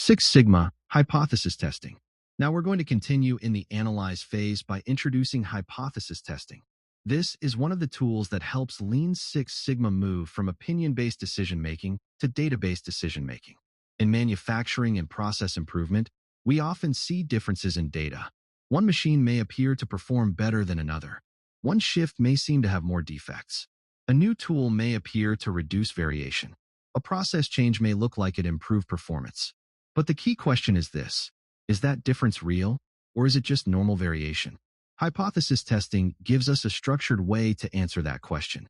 Six Sigma hypothesis testing. Now we're going to continue in the analyze phase by introducing hypothesis testing. This is one of the tools that helps Lean Six Sigma move from opinion-based decision-making to data-based decision-making. In manufacturing and process improvement, we often see differences in data. One machine may appear to perform better than another. One shift may seem to have more defects. A new tool may appear to reduce variation. A process change may look like it improved performance. But the key question is this: is that difference real, or is it just normal variation? Hypothesis testing gives us a structured way to answer that question.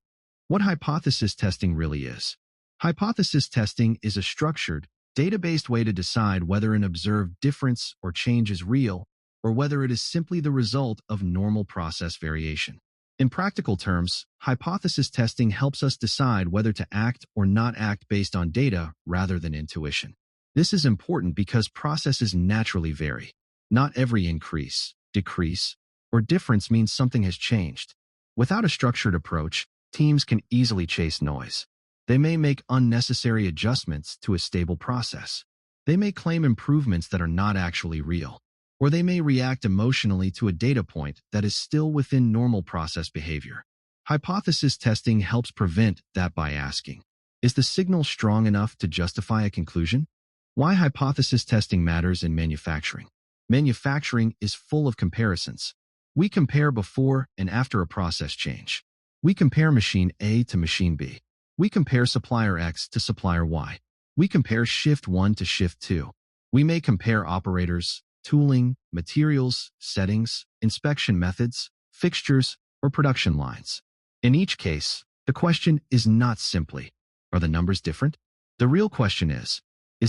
What hypothesis testing really is? Hypothesis testing is a structured, data-based way to decide whether an observed difference or change is real, or whether it is simply the result of normal process variation. In practical terms, hypothesis testing helps us decide whether to act or not act based on data rather than intuition. This is important because processes naturally vary. Not every increase, decrease, or difference means something has changed. Without a structured approach, teams can easily chase noise. They may make unnecessary adjustments to a stable process. They may claim improvements that are not actually real. Or they may react emotionally to a data point that is still within normal process behavior. Hypothesis testing helps prevent that by asking, is the signal strong enough to justify a conclusion? Why hypothesis testing matters in manufacturing. Manufacturing is full of comparisons. We compare before and after a process change. We compare machine A to machine B. We compare supplier X to supplier Y. We compare shift 1 to shift 2. We may compare operators, tooling, materials, settings, inspection methods, fixtures, or production lines. In each case, the question is not simply, are the numbers different? The real question is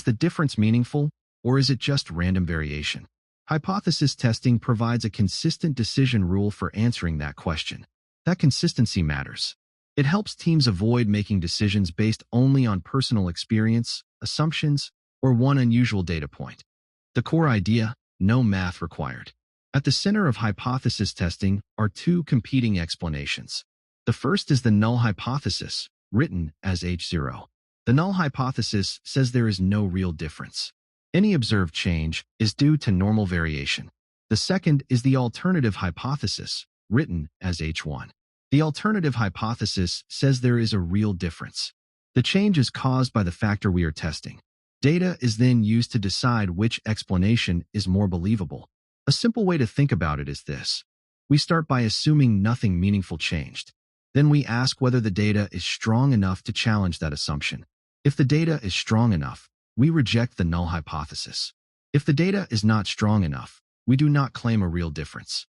the difference meaningful, or is it just random variation? Hypothesis testing provides a consistent decision rule for answering that question. That consistency matters. It helps teams avoid making decisions based only on personal experience, assumptions, or one unusual data point. The core idea: no math required. At the center of hypothesis testing are two competing explanations. The first is the null hypothesis, written as H0. The null hypothesis says there is no real difference. Any observed change is due to normal variation. The second is the alternative hypothesis, written as H1. The alternative hypothesis says there is a real difference. The change is caused by the factor we are testing. Data is then used to decide which explanation is more believable. A simple way to think about it is this: we start by assuming nothing meaningful changed. Then we ask whether the data is strong enough to challenge that assumption. If the data is strong enough, we reject the null hypothesis. If the data is not strong enough, we do not claim a real difference.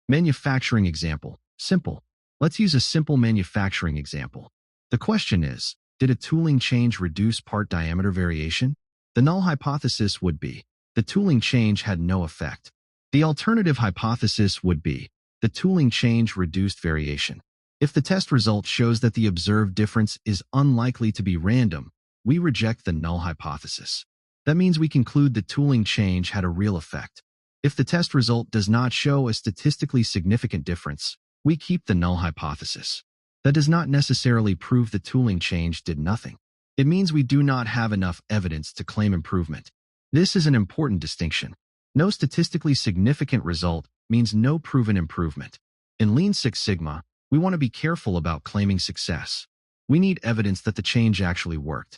Manufacturing example: simple. Let's use a simple manufacturing example. The question is, did a tooling change reduce part diameter variation? The null hypothesis would be, the tooling change had no effect. The alternative hypothesis would be, the tooling change reduced variation. If the test result shows that the observed difference is unlikely to be random, we reject the null hypothesis. That means we conclude the tooling change had a real effect. If the test result does not show a statistically significant difference, we keep the null hypothesis. That does not necessarily prove the tooling change did nothing. It means we do not have enough evidence to claim improvement. This is an important distinction. No statistically significant result means no proven improvement. In Lean Six Sigma, we want to be careful about claiming success. We need evidence that the change actually worked.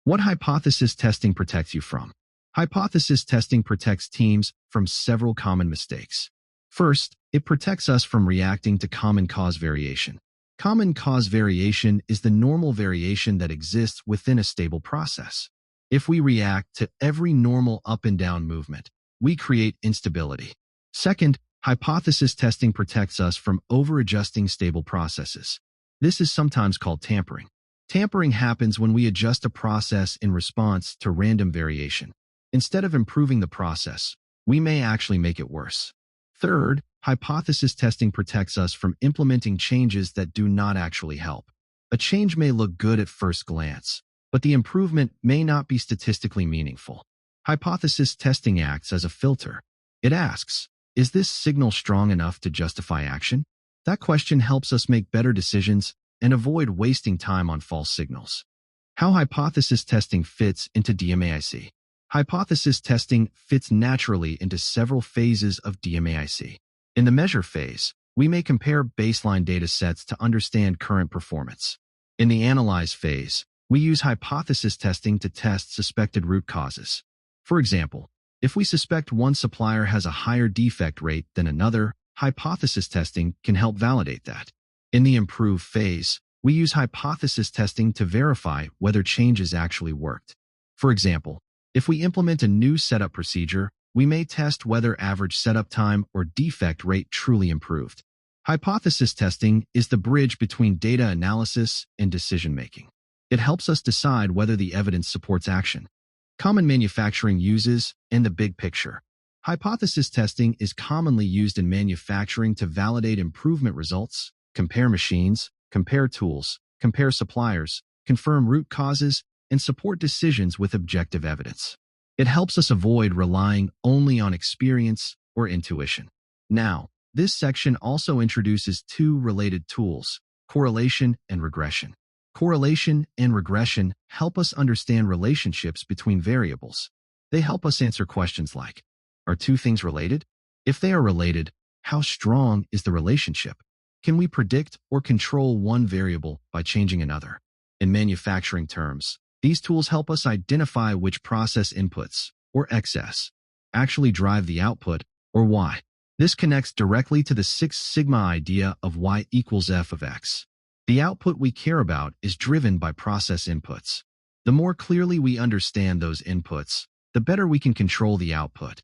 What hypothesis testing protects you from? Hypothesis testing protects teams from several common mistakes. First, it protects us from reacting to common cause variation. Common cause variation is the normal variation that exists within a stable process. If we react to every normal up and down movement, we create instability. Second, hypothesis testing protects us from over-adjusting stable processes. This is sometimes called tampering. Tampering happens when we adjust a process in response to random variation. Instead of improving the process, we may actually make it worse. Third, hypothesis testing protects us from implementing changes that do not actually help. A change may look good at first glance, but the improvement may not be statistically meaningful. Hypothesis testing acts as a filter. It asks, is this signal strong enough to justify action? That question helps us make better decisions and avoid wasting time on false signals. How hypothesis testing fits into DMAIC. Hypothesis testing fits naturally into several phases of DMAIC. In the measure phase, we may compare baseline data sets to understand current performance. In the analyze phase, we use hypothesis testing to test suspected root causes. For example, if we suspect one supplier has a higher defect rate than another, hypothesis testing can help validate that. In the improve phase, we use hypothesis testing to verify whether changes actually worked. For example, if we implement a new setup procedure, we may test whether average setup time or defect rate truly improved. Hypothesis testing is the bridge between data analysis and decision-making. It helps us decide whether the evidence supports action. Common manufacturing uses and the big picture. Hypothesis testing is commonly used in manufacturing to validate improvement results, compare machines, compare tools, compare suppliers, confirm root causes, and support decisions with objective evidence. It helps us avoid relying only on experience or intuition. Now, this section also introduces two related tools, correlation and regression. Correlation and regression help us understand relationships between variables. They help us answer questions like, are two things related? If they are related, how strong is the relationship? Can we predict or control one variable by changing another? In manufacturing terms, these tools help us identify which process inputs, or XS, actually drive the output, or Y. This connects directly to the Six Sigma idea of Y equals F of X. The output we care about is driven by process inputs. The more clearly we understand those inputs, the better we can control the output.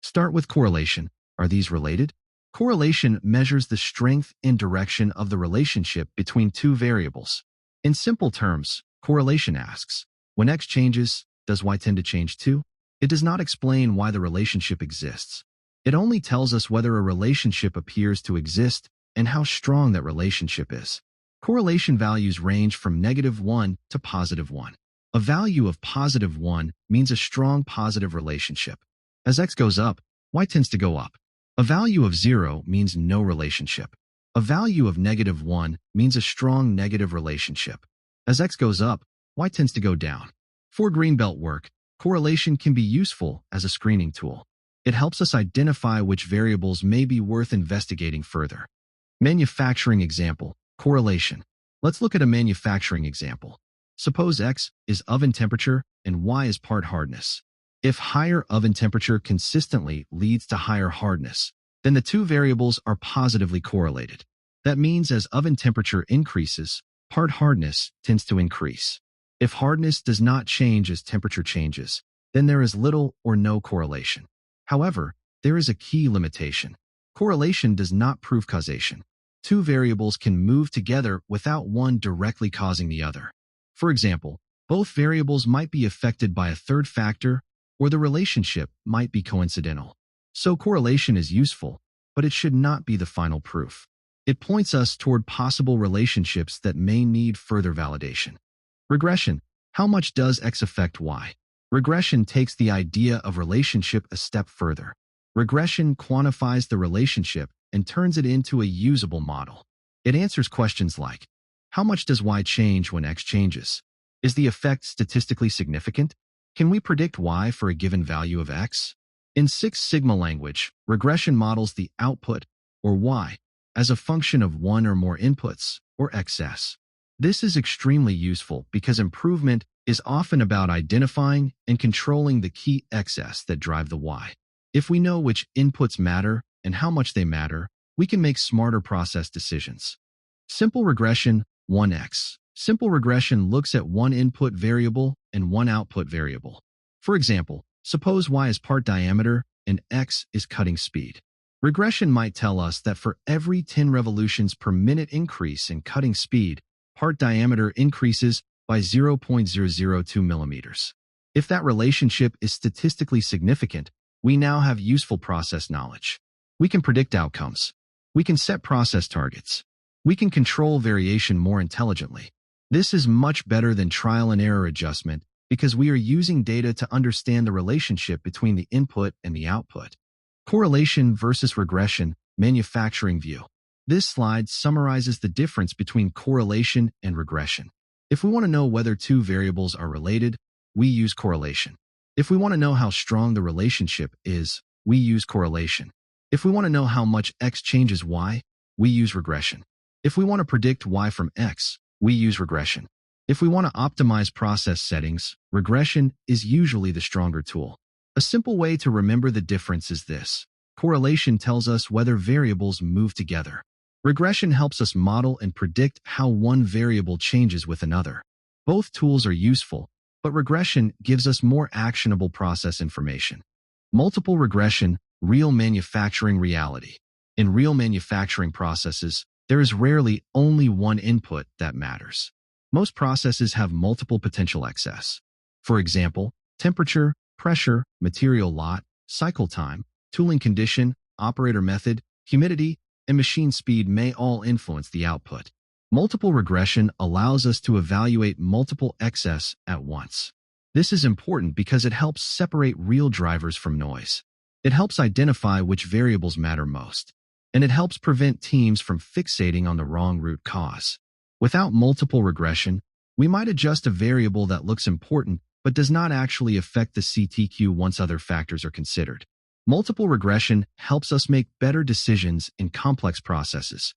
Start with correlation. Are these related? Correlation measures the strength and direction of the relationship between two variables. In simple terms, correlation asks, when X changes, does Y tend to change too? It does not explain why the relationship exists. It only tells us whether a relationship appears to exist and how strong that relationship is. Correlation values range from -1 to +1. A value of +1 means a strong positive relationship. As X goes up, Y tends to go up. A value of 0 means no relationship. A value of -1 means a strong negative relationship. As X goes up, Y tends to go down. For greenbelt work, correlation can be useful as a screening tool. It helps us identify which variables may be worth investigating further. Manufacturing example, correlation. Let's look at a manufacturing example. Suppose X is oven temperature and Y is part hardness. If higher oven temperature consistently leads to higher hardness, then the two variables are positively correlated. That means as oven temperature increases, part hardness tends to increase. If hardness does not change as temperature changes, then there is little or no correlation. However, there is a key limitation. Correlation does not prove causation. Two variables can move together without one directly causing the other. For example, both variables might be affected by a third factor, or the relationship might be coincidental. So correlation is useful, but it should not be the final proof. It points us toward possible relationships that may need further validation. Regression. How much does X affect Y? Regression takes the idea of relationship a step further. Regression quantifies the relationship and turns it into a usable model. It answers questions like, how much does Y change when X changes? Is the effect statistically significant? Can we predict Y for a given value of X? In Six Sigma language, regression models the output, or Y, as a function of one or more inputs, or XS. This is extremely useful because improvement is often about identifying and controlling the key XS that drive the Y. If we know which inputs matter and how much they matter, we can make smarter process decisions. Simple regression, 1X. Simple regression looks at one input variable and one output variable. For example, suppose Y is part diameter and X is cutting speed. Regression might tell us that for every 10 revolutions per minute increase in cutting speed, part diameter increases by 0.002 millimeters. If that relationship is statistically significant, we now have useful process knowledge. We can predict outcomes. We can set process targets. We can control variation more intelligently. This is much better than trial and error adjustment because we are using data to understand the relationship between the input and the output. Correlation versus regression, manufacturing view. This slide summarizes the difference between correlation and regression. If we want to know whether two variables are related, we use correlation. If we want to know how strong the relationship is, we use correlation. If we want to know how much X changes Y, we use regression. If we want to predict Y from X, we use regression. If we want to optimize process settings, regression is usually the stronger tool. A simple way to remember the difference is this. Correlation tells us whether variables move together. Regression helps us model and predict how one variable changes with another. Both tools are useful, but regression gives us more actionable process information. Multiple regression, real manufacturing reality. In real manufacturing processes, there is rarely only one input that matters. Most processes have multiple potential excess. For example, temperature, pressure, material lot, cycle time, tooling condition, operator method, humidity, and machine speed may all influence the output. Multiple regression allows us to evaluate multiple excess at once. This is important because it helps separate real drivers from noise. It helps identify which variables matter most, and it helps prevent teams from fixating on the wrong root cause. Without multiple regression, we might adjust a variable that looks important but does not actually affect the CTQ once other factors are considered. Multiple regression helps us make better decisions in complex processes.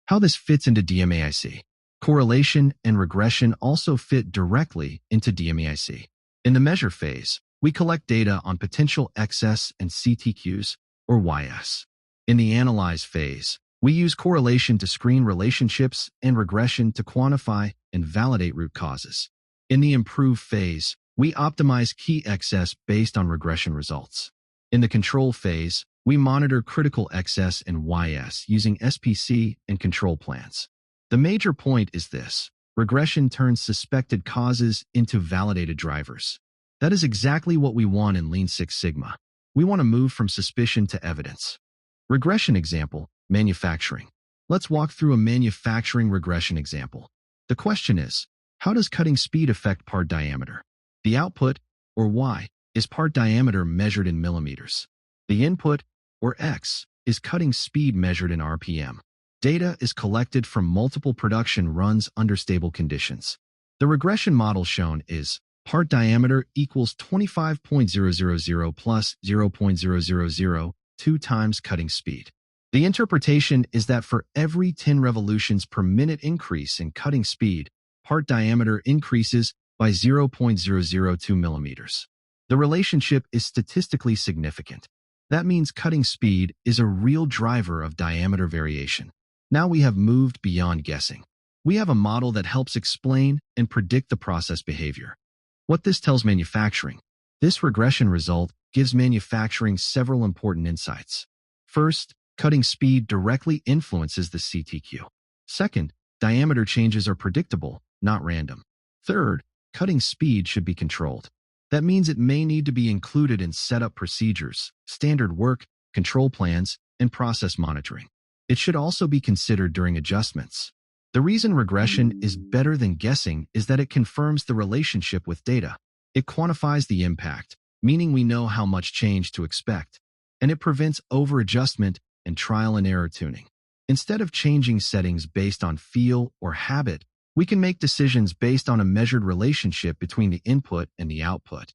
How this fits into DMAIC. Correlation and regression also fit directly into DMAIC. In the measure phase, we collect data on potential excess and CTQs, or YS. In the analyze phase, we use correlation to screen relationships and regression to quantify and validate root causes. In the improve phase, we optimize key excess based on regression results. In the control phase, we monitor critical excess and YS using SPC and control plans. The major point is this: regression turns suspected causes into validated drivers. That is exactly what we want in Lean Six Sigma. We want to move from suspicion to evidence. Regression example, manufacturing. Let's walk through a manufacturing regression example. The question is, how does cutting speed affect part diameter? The output, or Y, is part diameter measured in millimeters. The input, or X, is cutting speed measured in RPM. Data is collected from multiple production runs under stable conditions. The regression model shown is part diameter equals 25.000 plus 0.0002 times cutting speed. The interpretation is that for every 10 revolutions per minute increase in cutting speed, part diameter increases by 0.002 millimeters. The relationship is statistically significant. That means cutting speed is a real driver of diameter variation. Now we have moved beyond guessing. We have a model that helps explain and predict the process behavior. What this tells manufacturing. This regression result gives manufacturing several important insights. First, cutting speed directly influences the CTQ. Second, diameter changes are predictable, not random. Third, cutting speed should be controlled. That means it may need to be included in setup procedures, standard work, control plans, and process monitoring. It should also be considered during adjustments. The reason regression is better than guessing is that it confirms the relationship with data. It quantifies the impact, meaning we know how much change to expect, and it prevents over-adjustment and trial and error tuning. Instead of changing settings based on feel or habit, we can make decisions based on a measured relationship between the input and the output.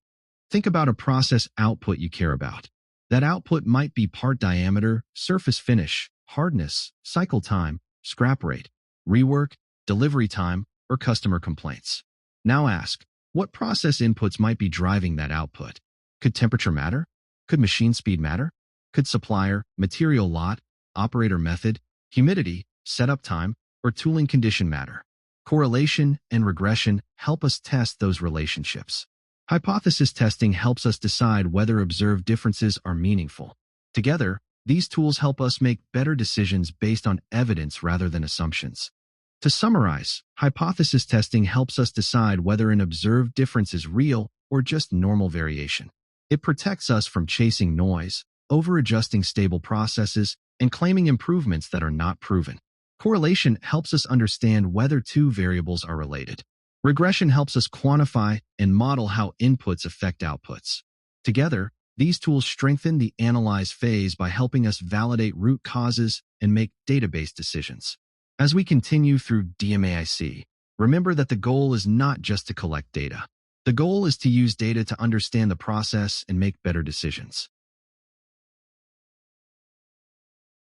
Think about a process output you care about. That output might be part diameter, surface finish, hardness, cycle time, scrap rate, rework, delivery time, or customer complaints. Now ask, what process inputs might be driving that output? Could temperature matter? Could machine speed matter? Could supplier, material lot, operator method, humidity, setup time, or tooling condition matter? Correlation and regression help us test those relationships. Hypothesis testing helps us decide whether observed differences are meaningful. Together, these tools help us make better decisions based on evidence rather than assumptions. To summarize, hypothesis testing helps us decide whether an observed difference is real or just normal variation. It protects us from chasing noise, over-adjusting stable processes, and claiming improvements that are not proven. Correlation helps us understand whether two variables are related. Regression helps us quantify and model how inputs affect outputs. Together, these tools strengthen the analyze phase by helping us validate root causes and make database decisions. As we continue through DMAIC, remember that the goal is not just to collect data. The goal is to use data to understand the process and make better decisions.